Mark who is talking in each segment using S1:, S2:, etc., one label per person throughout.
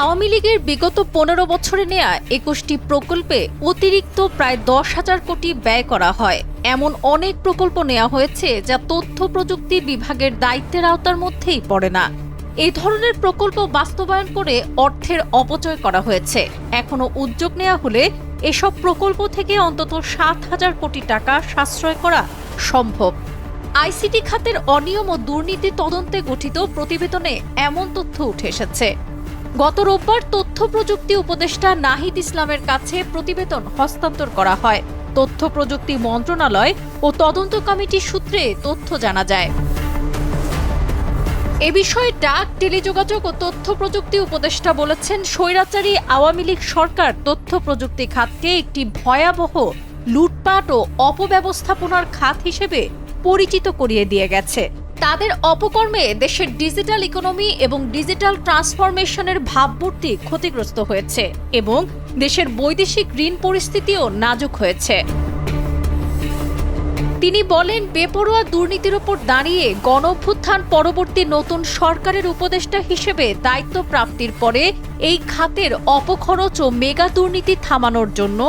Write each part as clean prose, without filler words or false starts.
S1: আওয়ামী লীগের বিগত ১৫ বছরে নেয়া ২১টি প্রকল্পে অতিরিক্ত প্রায় ১০,০০০ কোটি ব্যয় করা হয়। এমন অনেক প্রকল্প নেওয়া হয়েছে যা তথ্য প্রযুক্তি বিভাগের দায়িত্বের আওতার মধ্যেই পড়ে না। এই ধরনের প্রকল্প বাস্তবায়ন করে অর্থের অপচয় করা হয়েছে। এখনো উদ্যোগ নেওয়া হলে এসব প্রকল্প থেকে অন্তত ৭,০০০ কোটি টাকা সাশ্রয় করা সম্ভব। আইসিটি খাতের অনিয়ম ও দুর্নীতি তদন্তে গঠিত প্রতিবেদনে এমন তথ্য উঠে এসেছে। গত রোববার তথ্য প্রযুক্তি উপদেষ্টা নাহিদ ইসলামের কাছে প্রতিবেদন হস্তান্তর করা হয়। তথ্য প্রযুক্তি মন্ত্রণালয় ও তদন্ত কমিটির সূত্রে তথ্য জানা যায়। এ বিষয়ে ডাক, টেলিযোগাযোগ ও তথ্য প্রযুক্তি উপদেষ্টা বলেছেন, স্বৈরাচারী আওয়ামী লীগ সরকার তথ্য প্রযুক্তি খাতকে একটি ভয়াবহ লুটপাট ও অপব্যবস্থাপনার খাত হিসেবে পরিচিত করিয়ে দিয়ে গেছে। তাদের অপকর্মে দেশের ডিজিটাল ইকোনমি এবং ডিজিটাল ট্রান্সফরমেশনের ভাবমূর্তি ক্ষতিগ্রস্ত হয়েছে এবং দেশের বৈদেশিক ঋণ পরিস্থিতিও নাজুক হয়েছে। তিনি বলেন, বেপরোয়া দুর্নীতির উপর দাঁড়িয়ে গণঅভ্যুত্থান পরবর্তী নতুন সরকারের উপদেষ্টা হিসেবে দায়িত্ব প্রাপ্তির পরে এই খাতের অপখরচ ও মেগা দুর্নীতি থামানোর জন্য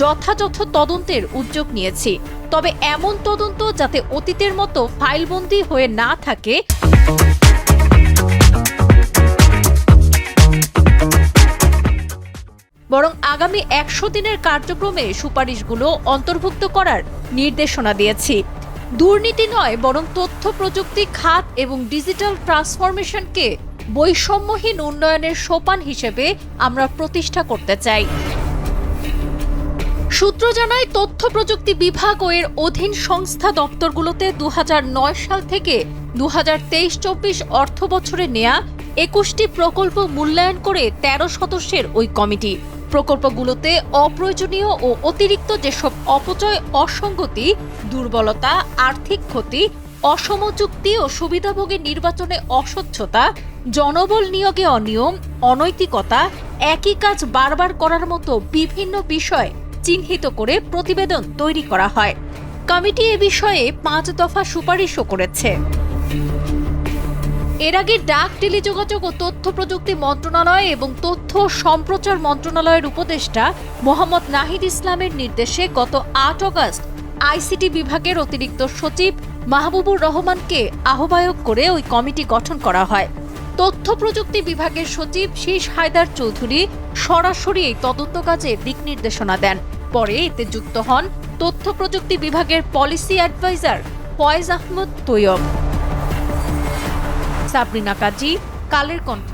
S1: যথাযথ তদন্তের উদ্যোগ নিয়েছি। তবে এমন তদন্ত যাতে অতীতের মতো ফাইলবন্দি হয়ে না থাকে, বরং আগামী ১০০ দিনের কার্যক্রমে সুপারিশগুলো অন্তর্ভুক্ত করার নির্দেশনা দিয়েছি। দুর্নীতি নয়, বরং তথ্য প্রযুক্তি খাত এবং ডিজিটাল ট্রান্সফরমেশনকে বৈষম্যহীন উন্নয়নের সোপান হিসেবে আমরা প্রতিষ্ঠা করতে চাই। সূত্র জানায়, তথ্য প্রযুক্তি বিভাগ ও এর অধীন সংস্থা দপ্তরগুলোতে ২০০৯ সাল থেকে ২০২৩-২৪ অর্থ বছরে নেয়া ২১টি প্রকল্প মূল্যায়ন করে ১৩ সদস্যের ওই কমিটি প্রকল্পগুলোতে অপ্রয়োজনীয় ও অতিরিক্ত যেসব অপচয়, অসঙ্গতি, দুর্বলতা, আর্থিক ক্ষতি, অসম চুক্তি ও সুবিধাভোগী নির্বাচনে অস্বচ্ছতা, জনবল নিয়োগে অনিয়ম, অনৈতিকতা, একই কাজ বারবার করার মতো বিভিন্ন বিষয় চিহ্নিত করে প্রতিবেদন তৈরি করা হয়। কমিটি এ বিষয়ে ৫ দফা সুপারিশও করেছে। এর আগে ডাক, টেলিযোগাযোগ ও তথ্য প্রযুক্তি মন্ত্রণালয় এবং তথ্য সম্প্রচার মন্ত্রণালয়ের উপদেষ্টা মোহাম্মদ নাহিদ ইসলামের নির্দেশে গত ৮ আগস্ট আইসিটি বিভাগের অতিরিক্ত সচিব মাহবুবুর রহমানকে আহ্বায়ক করে ওই কমিটি গঠন করা হয়। তথ্য প্রযুক্তি বিভাগের সচিব শীষ হায়দার চৌধুরী সরাসরি এই তদন্ত কাজে দিক নির্দেশনা দেন। পরে এতে যুক্ত হন তথ্য প্রযুক্তি বিভাগের পলিসি অ্যাডভাইজার ফয়েজ আহমদ তৈয়ব। সাবরিনা কাজী, কালের কণ্ঠ।